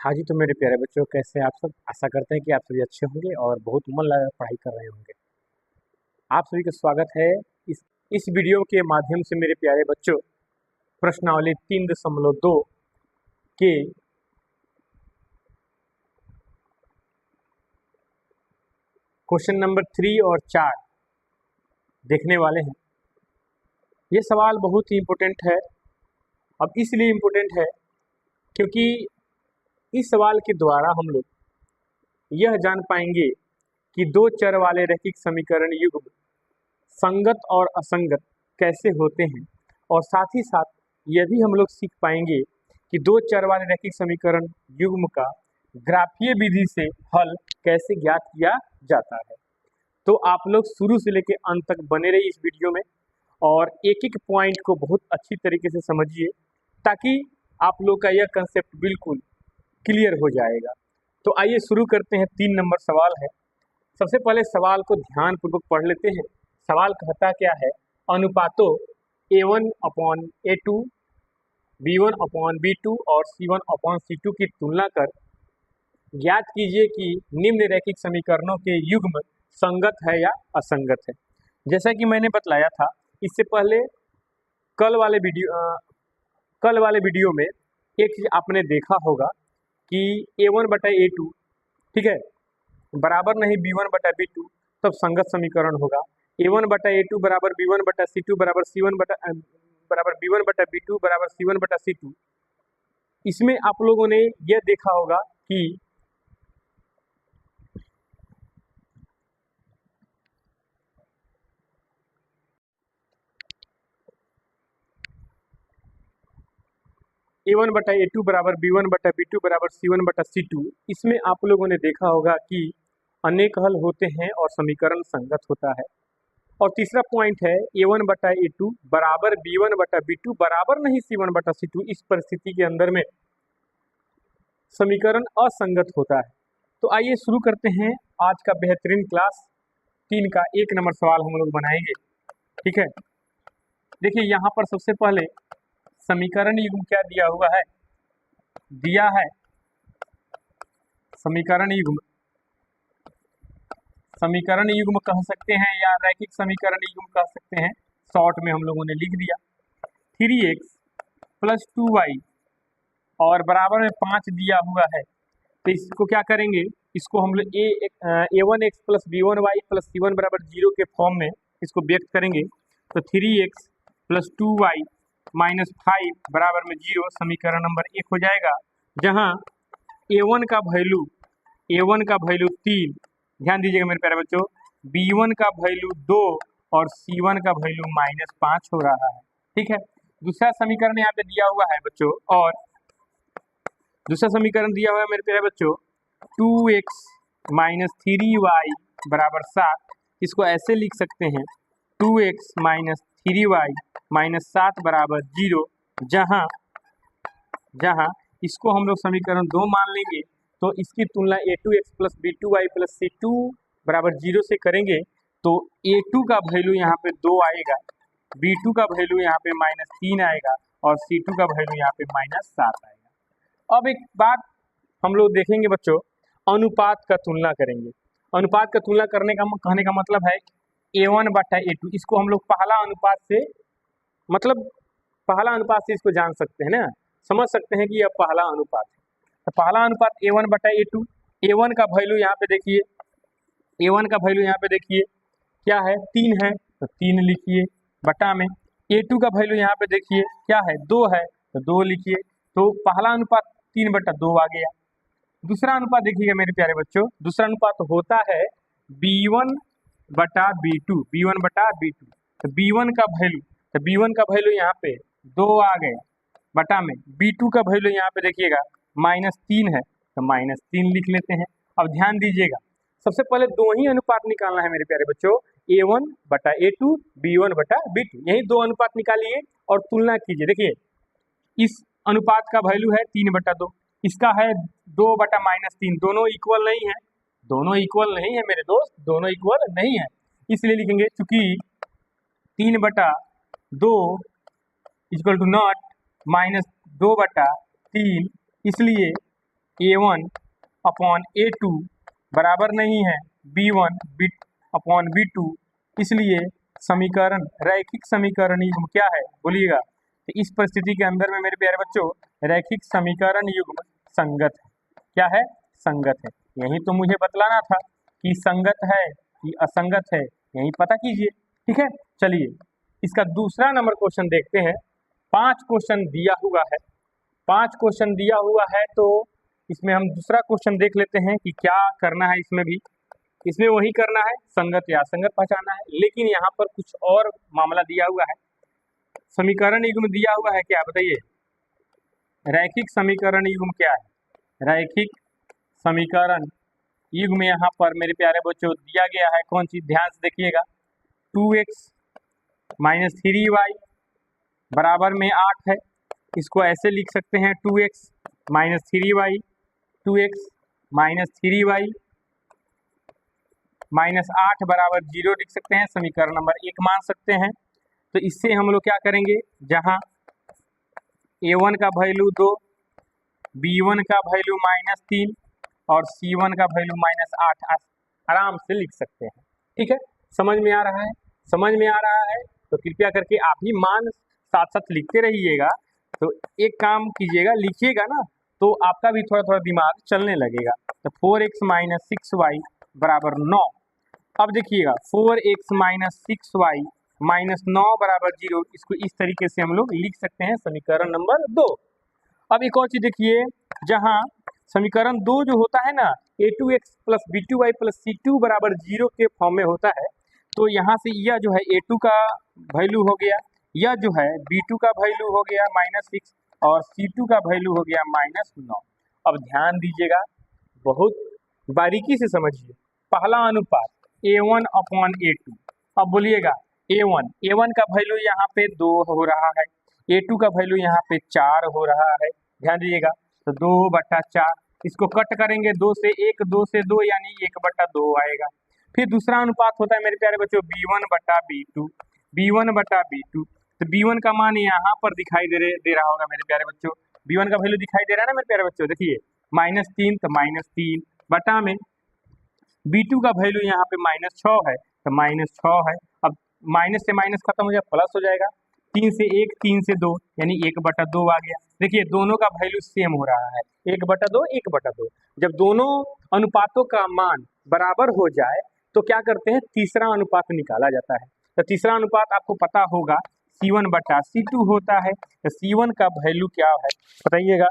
हाँ जी, तो मेरे प्यारे बच्चों कैसे हैं आप सब? आशा करते हैं कि आप सभी अच्छे होंगे और बहुत मन लगा पढ़ाई कर रहे होंगे। आप सभी का स्वागत है इस इस वीडियो के माध्यम से मेरे प्यारे बच्चों। प्रश्नावली 3.2 के क्वेश्चन नंबर 3 और 4 देखने वाले हैं। ये सवाल बहुत ही इम्पोर्टेंट है। अब इसलिए इम्पोर्टेंट है क्योंकि इस सवाल के द्वारा हम लोग यह जान पाएंगे कि दो चर वाले रैखिक समीकरण युग्म संगत और असंगत कैसे होते हैं, और साथ ही साथ यह भी हम लोग सीख पाएंगे कि दो चर वाले रैखिक समीकरण युग्म का ग्राफीय विधि से हल कैसे ज्ञात किया जाता है। तो आप लोग शुरू से लेकर अंत तक बने रहिए इस वीडियो में और एक एक पॉइंट को बहुत अच्छी तरीके से समझिए, ताकि आप लोग का यह कंसेप्ट बिल्कुल क्लियर हो जाएगा। तो आइए शुरू करते हैं। 3 नंबर सवाल है। सबसे पहले सवाल को ध्यानपूर्वक पढ़ लेते हैं। सवाल कहता क्या है? अनुपातों A1/A2, B1/B2 और C1/C2 की तुलना कर ज्ञात कीजिए कि निम्न रैखिक समीकरणों के युग्म संगत है या असंगत है। जैसा कि मैंने बतलाया था इससे पहले, कल वाले वीडियो में एक चीज आपने देखा होगा कि A1/A2, ठीक है, बराबर नहीं B1/B2, तब संगत समीकरण होगा। A1/A2 बराबर B1/C2 बराबर B1/B2 बराबर C1/C2। इसमें आप लोगों ने यह देखा होगा कि A1/A2 बराबर B1/B2 बराबर C1/C2, इसमें आप लोगों ने देखा होगा कि अनेक हल होते हैं और समीकरण संगत होता है। और तीसरा पॉइंट है A1/A2 बराबर B1/B2 बराबर नहीं C1/C2। इस परिस्थिति के अंदर में समीकरण असंगत होता है। तो आइए शुरू करते हैं आज का बेहतरीन क्लास 3 का 1 नंबर सवाल हम लोग बनाएंगे। ठीक है, देखिए यहाँ पर सबसे पहले समीकरण युग्म क्या दिया हुआ है? दिया है समीकरण युग्म कह सकते हैं या रैखिक समीकरण युग्म कह सकते हैं। शॉर्ट में हम लोगों ने लिख दिया 3x + 2y और बराबर में 5 दिया हुआ है। तो इसको क्या करेंगे? इसको हम लोग A1x + B1y + C1 बराबर 0 के फॉर्म में इसको व्यक्त करेंगे। तो 3x + 2y - 5 बराबर में 0 समीकरण नंबर 1 हो जाएगा, जहां A1 का वैल्यू 3, ध्यान दीजिएगा मेरे प्यारे बच्चों, B1 का वैल्यू 2 और C1 का वैल्यू -5 हो रहा है। ठीक है, दूसरा समीकरण यहाँ पे दिया हुआ है बच्चों, और दूसरा समीकरण दिया हुआ है मेरे प्यारे बच्चों 2x - 3y बराबर 7। इसको ऐसे लिख सकते हैं 2x - 3y - 7 बराबर 0, जहां इसको हम लोग समीकरण 2 मान लेंगे। तो इसकी तुलना A2x + B2y + C2 बराबर 0 से करेंगे तो A2 का वैल्यू यहाँ पे 2 आएगा, B2 का वैल्यू यहाँ पे -3 आएगा और C2 का वैल्यू यहाँ पे -7 आएगा। अब एक बात हम लोग देखेंगे बच्चों, अनुपात का तुलना करेंगे। अनुपात का तुलना करने का कहने का मतलब है A1/A2। इसको हम लोग पहला अनुपात से इसको जान सकते हैं ना, समझ सकते हैं कि यह पहला अनुपात है। तो पहला अनुपात A1/A2। A1 का वैल्यू यहाँ पे देखिए, क्या है? 3 है, तो 3 लिखिए बटा में। A2 का वैल्यू यहाँ पे देखिए क्या है? 2 है, तो 2 लिखिए। तो पहला अनुपात 3/2 आ गया। दूसरा अनुपात देखिएगा मेरे प्यारे बच्चों, दूसरा अनुपात होता है B1/B2। तो B1 का वैल्यू यहाँ पे 2 आ गए बटा में। B2 का वैल्यू यहाँ पे देखिएगा -3 है, तो -3 लिख लेते हैं। अब ध्यान दीजिएगा, सबसे पहले 2 ही अनुपात निकालना है मेरे प्यारे बच्चों, A1/A2, B1/B2। यही 2 अनुपात निकालिए और तुलना कीजिए। देखिए इस अनुपात का वैल्यू है 3/2, इसका है 2/-3। दोनों इक्वल नहीं है मेरे दोस्त, दोनों इक्वल नहीं है। इसलिए लिखेंगे चूंकि 3/2 = नॉट -2/3, इसलिए A1 अपॉन A2 बराबर नहीं है B1 अपॉन B2, इसलिए समीकरण रैखिक समीकरण युग्म क्या है बोलिएगा। तो इस परिस्थिति के अंदर में मेरे प्यारे बच्चों रैखिक समीकरण युग्म संगत है। क्या है? संगत है। यही तो मुझे बतलाना था कि संगत है कि असंगत है, यही पता कीजिए। ठीक है, चलिए इसका दूसरा नंबर क्वेश्चन देखते हैं। 5 क्वेश्चन दिया हुआ है, 5 क्वेश्चन दिया हुआ है, तो इसमें हम दूसरा क्वेश्चन देख लेते हैं कि क्या करना है। इसमें भी इसमें वही करना है, संगत या असंगत पहचानना है, लेकिन यहाँ पर कुछ और मामला दिया हुआ है। समीकरण युग्म दिया हुआ है, क्या बताइए? रैखिक समीकरण युग्म क्या है? रैखिक समीकरण युग्म यहाँ पर मेरे प्यारे बच्चों दिया गया है। कौन चीज? ध्यान से देखिएगा। 2x माइनस 3y बराबर में 8 है। इसको ऐसे लिख सकते हैं 2x minus 3y, 2x minus 3y minus 8 बराबर 0 लिख सकते हैं, समीकरण नंबर 1 मान सकते हैं। तो इससे हम लोग क्या करेंगे, जहां A1 का वैल्यू 2, B1 का वैल्यू -3 और C1 का वैल्यू -8 आराम से लिख सकते हैं। ठीक है, समझ में आ रहा है? समझ में आ रहा है तो कृपया करके आप भी मान साथ साथ लिखते रहिएगा। तो एक काम कीजिएगा, लिखिएगा ना तो आपका भी थोड़ा थोड़ा दिमाग चलने लगेगा। तो 4x माइनस 6y बराबर 9। अब देखिएगा 4x माइनस 6y माइनस 9 बराबर 0, इसको इस तरीके से हम लोग लिख सकते हैं, समीकरण नंबर 2। अब एक और चीज देखिए, जहां समीकरण 2 जो होता है ना, a2x plus b2y plus c2 बराबर 0 के फॉर्म में होता है, तो यहाँ से यह जो है a2 का वैल्यू हो गया, यह जो है b2 का वैल्यू हो गया -6 और c2 का वैल्यू हो गया -9। अब ध्यान दीजिएगा, बहुत बारीकी से समझिए। पहला अनुपात a1 अपॉन a2। अब बोलिएगा a1 का वैल्यू यहाँ पे 2 हो रहा है, a2 का वैल्यू यहाँ पे 4 हो रहा है। ध्यान दीजिएगा, तो 2/4, इसको कट करेंगे 2 से 1, 2 से 2 यानी 1/2 आएगा। फिर दूसरा अनुपात होता है मेरे प्यारे बच्चों b1/b2, b1/b2। तो b1 का मान यहाँ पर दिखाई दे रहा होगा मेरे प्यारे बच्चों, b1 का वैल्यू दिखाई दे रहा है ना मेरे प्यारे बच्चों, देखिए -3, तो -3 बटा में b2 का वैल्यू यहाँ पे -6 है, तो -6 है। अब माइनस से माइनस खत्म हो जाए, प्लस हो जाएगा, 3 से 1, 3 से 2 यानी 1/2 आ गया। देखिए दोनों का वैल्यू सेम हो रहा है, 1/2, 1/2। जब दोनों अनुपातों का मान बराबर हो जाए तो क्या करते हैं, तीसरा अनुपात निकाला जाता है। तो तीसरा अनुपात आपको पता होगा C1/C2 होता है। तो C1 का वैल्यू क्या है बताइएगा,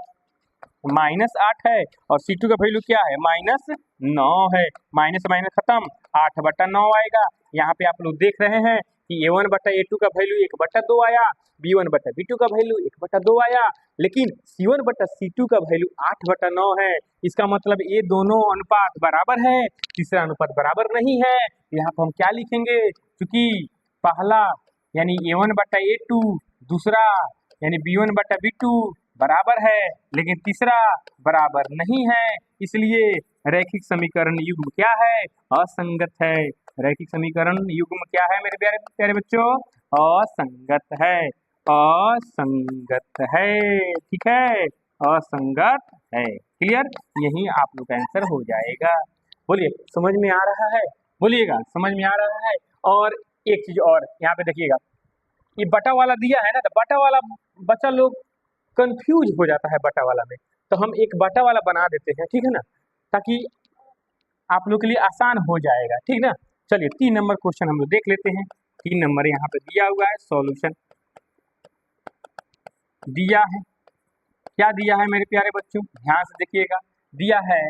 -8 है और C2 का वैल्यू क्या है, -9 है। माइनस से माइनस खत्म, 8/9 आएगा। यहाँ पे आप लोग देख रहे हैं कि A1/A2 का वैल्यू 1/2 आया, B1/B2 का वैल्यू 1/2 आया, लेकिन C1/C2 का वैल्यू 8/9 है। इसका मतलब ये दोनों अनुपात बराबर है, तीसरा अनुपात बराबर नहीं है। यहाँ पर हम क्या लिखेंगे, क्योंकि पहला यानी A1/A2, दूसरा यानी B1/B2 बराबर है, लेकिन तीसरा बराबर नहीं है, इसलिए रैखिक समीकरण युग्म क्या है, असंगत है। रैखिक समीकरण युग्म क्या है मेरे प्यारे प्यारे बच्चों, असंगत है, असंगत है। ठीक है, असंगत है। क्लियर, यही आप लोग का आंसर हो जाएगा। बोलिए समझ में आ रहा है, बोलिएगा समझ में आ रहा है। और एक चीज और यहाँ पे देखिएगा, ये बटा वाला दिया है ना, तो बटा वाला बच्चा लोग कंफ्यूज हो जाता है बटा वाला में, तो हम एक बटा वाला बना देते हैं, ठीक है ना, ताकि आप लोग के लिए आसान हो जाएगा। ठीक ना, चलिए 3 नंबर क्वेश्चन हम लोग देख लेते हैं। 3 नंबर यहाँ पे दिया हुआ है, सॉल्यूशन दिया है। क्या दिया है मेरे प्यारे बच्चों, ध्यान से देखिएगा। दिया है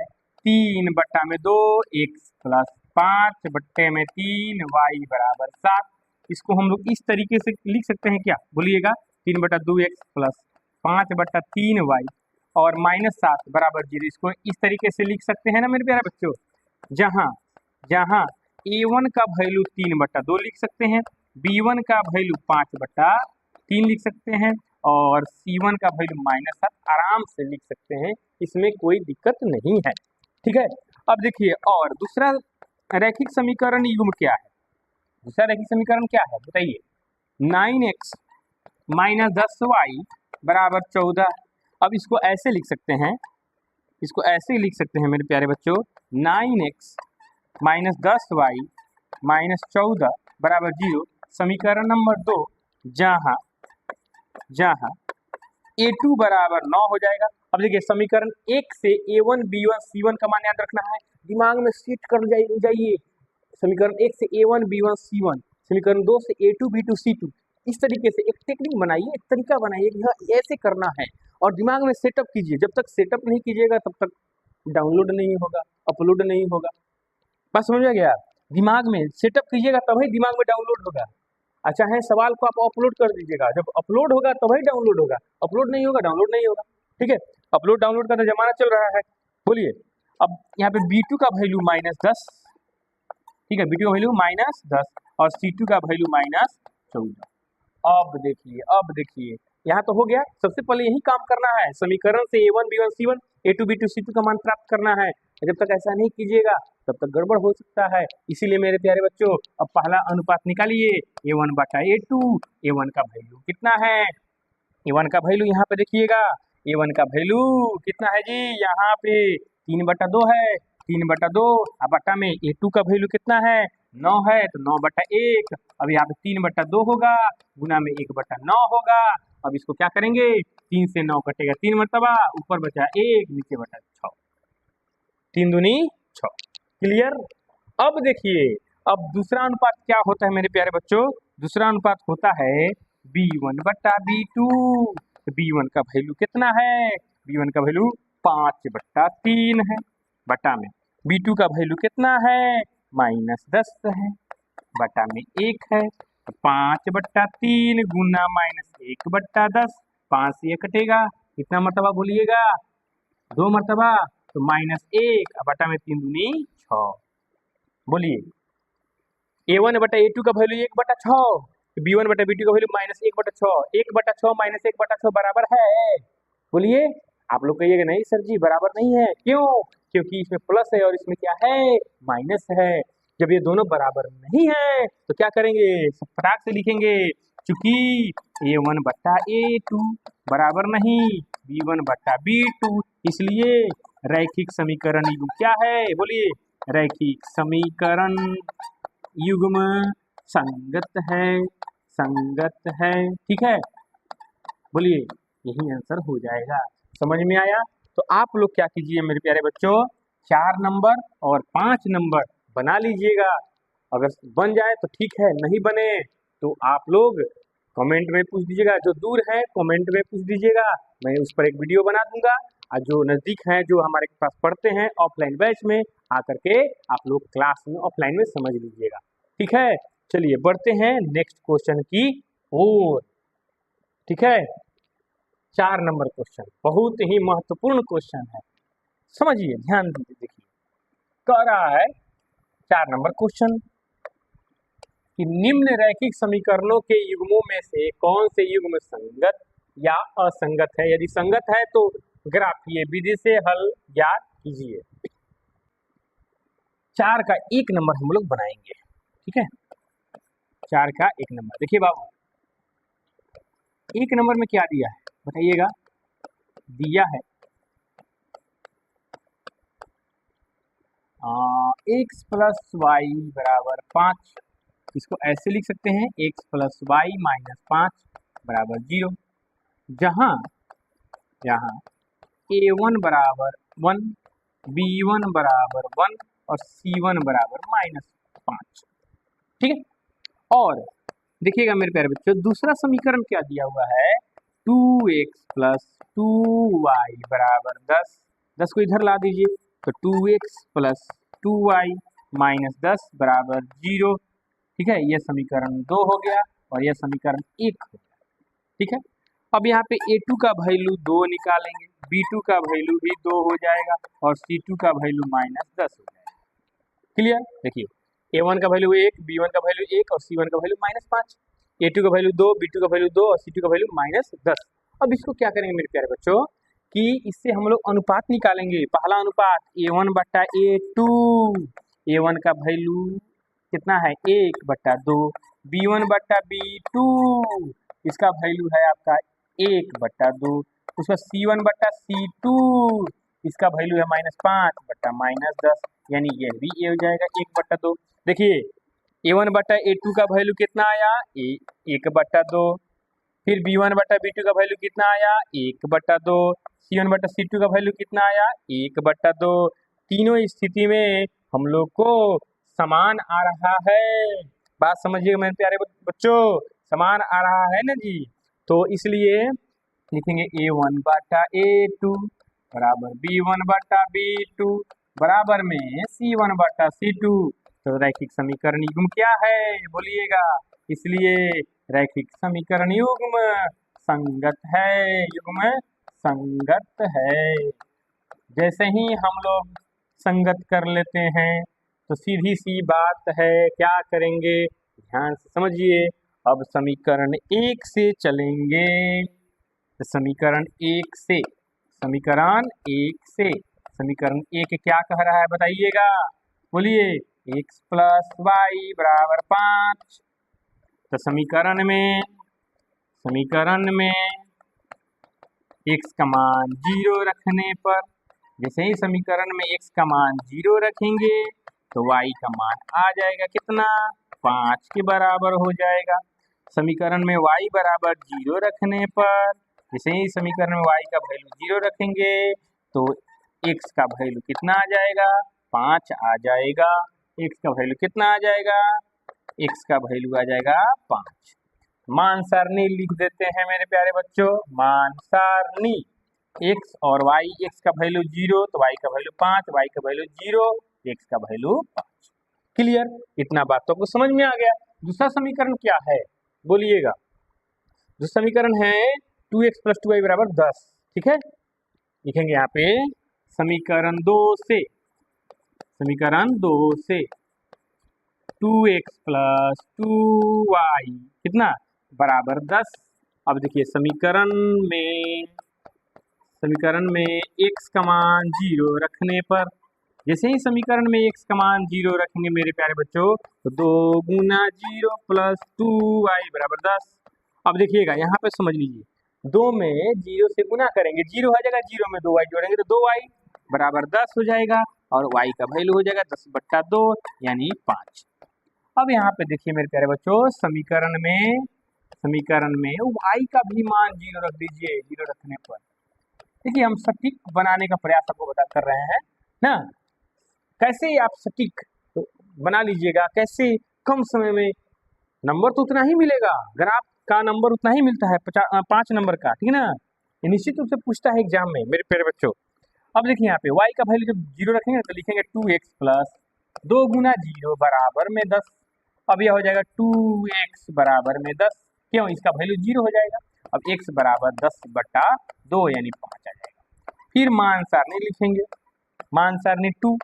3/2 x प्लस 5/3 y बराबर 7। इसको हम लोग इस तरीके से लिख सकते हैं, क्या बोलिएगा, 3/2 x प्लस 5/3 y और -7 बराबर 0। इसको इस तरीके से लिख सकते हैं ना मेरे प्यारे बच्चों, जहां A1 का वैल्यू 3/2 लिख सकते हैं, B1 का वैल्यू 5/3 लिख सकते हैं और C1 का वैल्यू -7 आराम से लिख सकते हैं, इसमें कोई दिक्कत नहीं है। ठीक है, अब देखिए और दूसरा रैखिक समीकरण युग्म क्या है, दूसरा रैखिक समीकरण क्या है बताइए, 9x माइनस 10y बराबर 14। अब इसको ऐसे लिख सकते हैं, इसको ऐसे ही लिख सकते हैं मेरे प्यारे बच्चों, 9x माइनस 10y माइनस 14 बराबर 0। समीकरण नंबर 2, जहाँ जहाँ a2 बराबर 9 हो जाएगा। अब देखिए समीकरण 1 से a1 b1 c1 का मान याद रखना है, दिमाग में सेट कर जाइए। समीकरण 1 से a1 b1 c1, समीकरण 2 से a2 b2 c2। इस तरीके से एक टेक्निक बनाइए, एक तरीका बनाइए कि हाँ ऐसे करना है, और दिमाग में सेटअप कीजिए। जब तक सेटअप नहीं कीजिएगा तब तक डाउनलोड नहीं होगा, अपलोड नहीं होगा। बस समझ में गया? दिमाग में सेटअप कीजिएगा तभी दिमाग में डाउनलोड होगा। अच्छा है, सवाल को आप अपलोड कर दीजिएगा, जब अपलोड होगा तभी डाउनलोड होगा, अपलोड नहीं होगा डाउनलोड नहीं होगा। ठीक है, अपलोड डाउनलोड का तो जमाना चल रहा है। बोलिए, अब यहाँ पे b2 का वैल्यू -10, ठीक है, b2 का वैल्यू -10 और c2 का वैल्यू -14। अब देखिए यहाँ तो हो गया। सबसे पहले यही काम करना है, समीकरण से a1 b1 c1 a2 b2 c2 का मान प्राप्त करना है। जब तक ऐसा नहीं कीजिएगा तब तक गड़बड़ हो सकता है। इसीलिए मेरे प्यारे बच्चों, अब पहला अनुपात निकालिए, a1 बटा a2। a1 का वैल्यू कितना है? a1 का वैल्यू यहाँ पे देखिएगा, a1 का वैल्यू कितना है जी? यहाँ पे 3/2 है, 3/2। अब बटा में a2 का वैल्यू कितना है? 9 है, तो 9/1। अब यहाँ पे 3/2 होगा, गुना में 1/9 होगा। अब इसको क्या करेंगे? 3 से 9 कटेगा 3 मरतबा, ऊपर बचा 1, नीचे बचा 6, 3 दूनी 6। क्लियर? अब देखिए, अब दूसरा अनुपात क्या होता है मेरे प्यारे बच्चों? दूसरा अनुपात होता है b1 बटा b2। b1 का वैल्यू कितना है? b1 का वैल्यू 5/3 है, बटा में b2 का वैल्यू कितना है? -10 है, बटा में 1 है। 5/3 गुना -1/10, 5 से 1 कटेगा, कितना मरतबा बोलिएगा? 2 मरतबा, तो -1 बटा में 3 दूनी 6। बोलिए, a1 बटा a2 का वैल्यू 1/6, b1 बटा b2 का वैल्यू -1/6, 1/6 -1/6 बराबर है? बोलिए। आप लोग कहिएगा नहीं सर जी बराबर नहीं है, क्यों? क्योंकि इसमें प्लस है और इसमें क्या है? माइनस है। जब ये दोनों बराबर नहीं है तो क्या करेंगे? सब फटाक से लिखेंगे, चूंकि a1 बटा a2 बराबर नहीं b1 बटा b2, इसलिए रैखिक समीकरण युग्म क्या है? बोलिए, रैखिक समीकरण युग्म संगत है, संगत है। ठीक है, बोलिए, यही आंसर हो जाएगा। समझ में आया? तो आप लोग क्या कीजिए मेरे प्यारे बच्चों, 4 नंबर और 5 नंबर बना लीजिएगा। अगर बन जाए तो ठीक है, नहीं बने तो आप लोग कमेंट में पूछ दीजिएगा। जो दूर है कमेंट में पूछ दीजिएगा, मैं उस पर एक वीडियो बना दूंगा। और जो नज़दीक हैं, जो हमारे पास पढ़ते हैं ऑफलाइन बैच में, आकर के आप लोग क्लास में ऑफलाइन में समझ लीजिएगा। ठीक है, चलिए बढ़ते हैं नेक्स्ट क्वेश्चन की ओर। ठीक है, 4 नंबर क्वेश्चन बहुत ही महत्वपूर्ण क्वेश्चन है, समझिए, ध्यान दीजिए। देखिए, कह रहा है 4 नंबर क्वेश्चन कि निम्न रैखिक समीकरणों के युग्मों में से कौन से युग्म संगत या असंगत है? यदि संगत है तो ग्राफीय विधि से हल ज्ञात कीजिए। 4 का 1 नंबर हम लोग बनाएंगे। ठीक है, 4 का 1 नंबर। देखिए बाबू, 1 नंबर में क्या दिया है बताइएगा? दिया है x प्लस वाई बराबर 5। इसको ऐसे लिख सकते हैं, x प्लस वाई माइनस 5 बराबर 0। जहां a1 बराबर 1, b1 बराबर 1 और c1 बराबर -5। ठीक है, और देखिएगा मेरे प्यारे बच्चों, दूसरा समीकरण क्या दिया हुआ है? 2x प्लस 2y बराबर 10। 10 को इधर ला दीजिए, तो 2x प्लस 2y माइनस 10 बराबर 0। ठीक है, यह समीकरण 2 हो गया और यह समीकरण 1 हो गया। ठीक है, अब यहाँ पे a2 का वैल्यू 2 निकालेंगे, b2 का वैल्यू भी 2 हो जाएगा और c2 का वैल्यू -10 हो जाएगा। क्लियर? देखिए, a1 का वैल्यू 1, b1 का वैल्यू 1 और c1 का वैल्यू -5, a2 का वैल्यू 2, b2 का वैल्यू 2 और c2 का वैल्यू -10। अब इसको क्या करेंगे मेरे प्यारे बच्चों कि इससे हम लोग अनुपात निकालेंगे। पहला अनुपात a1 बटा a2, a1 का वैल्यू कितना है? 1/2, b1 बटा b2, इसका वैल्यू है आपका 1/2, उसका c1 बटा c2, इसका वैल्यू है -5 बट्टा -10, यानी ये भी ए हो जाएगा 1/2। देखिए A1 बट्टा A2 का वैल्यू कितना आया 1/2, फिर B1 बट्टा B2 का वैल्यू कितना आया 1/2, C1 बट्टा C2 का वैल्यू कितना आया 1/2। तीनों स्थिति में हम लोग को समान आ रहा है। बात समझिएगा मेरे प्यारे बच्चों, समान आ रहा है ना जी। तो इसलिए लिखेंगे A1 बटा A2 बराबर B1 बटा B2 बराबर में C1 बटा C2। तो रैखिक समीकरण युग्म क्या है बोलिएगा। इसलिए रैखिक समीकरण युग्म संगत है, युग्म संगत है। जैसे ही हम लोग संगत कर लेते हैं तो सीधी सी बात है क्या करेंगे, ध्यान से समझिए। अब समीकरण 1 से चलेंगे। तो समीकरण 1 से, समीकरण 1 क्या कह रहा है बताइएगा, बोलिए। x प्लस वाई बराबर 5। तो समीकरण में x का मान 0 रखने पर, जैसे ही समीकरण में x का मान 0 रखेंगे तो y का मान आ जाएगा कितना 5 के बराबर हो जाएगा। समीकरण में y बराबर 0 रखने पर, जैसे ही समीकरण में y का वैल्यू 0 रखेंगे तो x का वैल्यू कितना आ जाएगा 5 आ जाएगा। x का वैल्यू कितना आ जाएगा, x का वैल्यू आ जाएगा 5। मान सारणी लिख देते हैं मेरे प्यारे बच्चों। मान सारणी x और y, x का वैल्यू 0 तो y का वैल्यू 5, y का वैल्यू 0, x का वैल्यू 5। क्लियर, इतना बात तो आपको समझ में आ गया। दूसरा समीकरण क्या है बोलिएगा। दूसरा समीकरण है 2x प्लस 2y बराबर 10। ठीक है, लिखेंगे यहाँ पे समीकरण 2 से 2x प्लस 2y कितना बराबर 10। अब देखिए समीकरण में x का मान 0 रखने पर, जैसे ही समीकरण में x का मान 0 रखेंगे मेरे प्यारे बच्चों तो 2 गुना 0 प्लस 2y बराबर 10। अब देखिएगा यहाँ पे समझ लीजिए, 2 में 0 से गुना करेंगे 0 हो जाएगा, 0 में 2y जोड़ेंगे तो 2y बराबर 10 हो जाएगा और y का वैल्यू हो जाएगा 10/2 यानी 5। अब यहाँ पे देखिए मेरे प्यारे बच्चों, समीकरण में y का भी मान 0 रख दीजिए। 0 रखने पर देखिए हम सटीक बनाने का प्रयास आपको कर रहे हैं ना। कैसे आप सटीक तो बना लीजिएगा, कैसे कम समय में, नंबर तो उतना ही मिलेगा, ग्राफ का नंबर उतना ही मिलता है 5 नंबर का, ठीक है ना। ये निश्चित रूप से पूछता है एग्जाम में मेरे प्यारे बच्चों। अब देखिए यहाँ पे y का वैल्यू जब 0 रखेंगे तो लिखेंगे 2x प्लस 2 गुना 0 बराबर में 10। अब यह हो जाएगा 2x बराबर में 10, क्यों, इसका वैल्यू 0 हो जाएगा। अब x बराबर 10/2 यानी 5 आ जाएगा। फिर मान सारणी लिखेंगे, मान सारणी 2।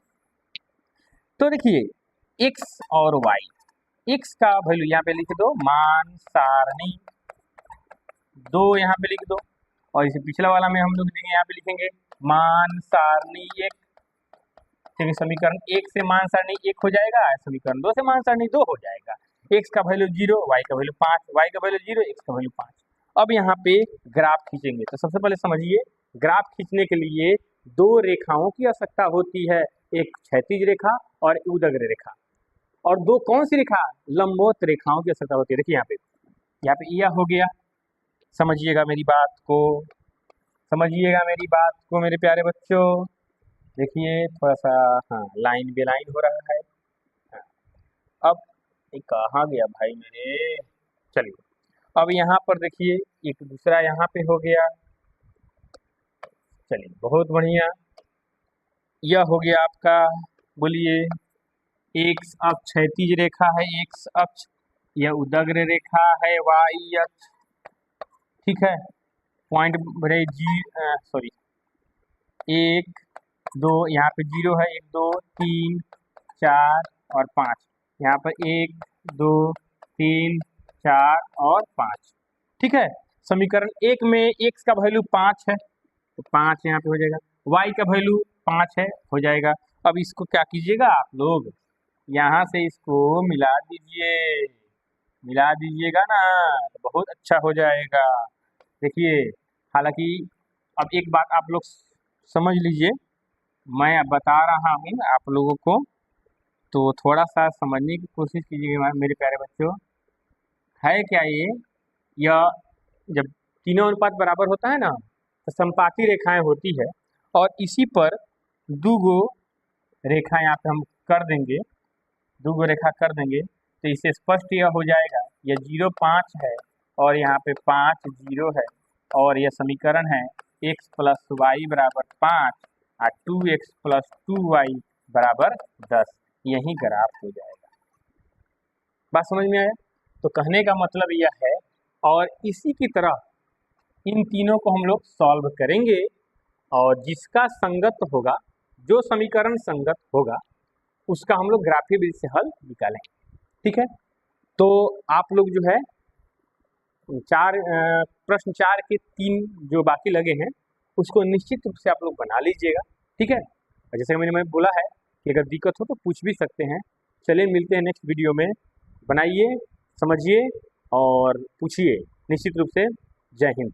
तो देखिए x और y, x का वैल्यू यहाँ पे लिख दो, मान सारणी 2 यहाँ पे लिख दो, और इसे पिछला वाला में हम लोग यहाँ पे लिखेंगे मान सारणी 1। क्योंकि समीकरण 1 से मान सारणी 1 हो जाएगा, समीकरण 2 से मान सारणी 2 हो जाएगा। x का वैल्यू 0, y का वैल्यू 5, y का वैल्यू 0, x का वैल्यू 5। अब यहाँ पे ग्राफ खींचेंगे तो सबसे पहले समझिए, ग्राफ खींचने के लिए 2 रेखाओं की आवश्यकता होती है, एक क्षैतिज रेखा और उदग्र रेखा, और 2 कौन सी रेखा, लंबवत रेखाओं की आवश्यकता होती है। देखिए यहाँ पे यह हो गया, समझिएगा मेरी बात को, समझिएगा मेरी बात को मेरे प्यारे बच्चों। देखिए थोड़ा सा हाँ लाइन बेलाइन हो रहा है। हाँ, अब कहाँ गया भाई मेरे, चलिए अब यहाँ पर देखिए एक दूसरा यहाँ पे हो गया। चलिए बहुत बढ़िया, यह हो गया आपका, बोलिए x अक्ष क्षैतिज रेखा है, x अक्ष, यह उदग्र रेखा है y अक्ष, ठीक है। पॉइंट बड़े सॉरी 1 2 यहाँ पे 0 है, 1 2 3 4 और 5, यहाँ पर 1 2 3 4 और 5, ठीक है। समीकरण 1 में x का वैल्यू 5 है तो 5 यहाँ पे हो जाएगा, y का वैल्यू 5 है, हो जाएगा। अब इसको क्या कीजिएगा आप लोग, यहाँ से इसको मिला दीजिए, मिला दीजिएगा ना तो बहुत अच्छा हो जाएगा। देखिए हालांकि अब एक बात आप लोग समझ लीजिए, मैं अब बता रहा हूँ आप लोगों को, तो थोड़ा सा समझने की कोशिश कीजिएगा मेरे प्यारे बच्चों। है क्या ये? यह जब तीनों अनुपात बराबर होता है ना, तो समपाती रेखाएं होती है, और इसी पर दो गो रेखा यहाँ पे हम कर देंगे, दो गो रेखा कर देंगे, तो इससे स्पष्ट यह हो जाएगा, यह 0,5 है और यहाँ पे 5 0 है, और यह समीकरण है x प्लस वाई बराबर 5 और 2x प्लस 2y बराबर 10। यही ग्राफ हो जाएगा। बात समझ में आया? तो कहने का मतलब यह है, और इसी की तरह इन तीनों को हम लोग सॉल्व करेंगे, और जिसका संगत होगा, जो समीकरण संगत होगा, उसका हम लोग ग्राफीय विधि से हल निकालेंगे। ठीक है, तो आप लोग जो है प्रश्न 4 के 3 जो बाकी लगे हैं उसको निश्चित रूप से आप लोग बना लीजिएगा। ठीक है, और जैसे मैंने बोला है कि अगर दिक्कत हो तो पूछ भी सकते हैं। चलिए मिलते हैं नेक्स्ट वीडियो में। बनाइए, समझिए और पूछिए निश्चित रूप से। जय हिंद।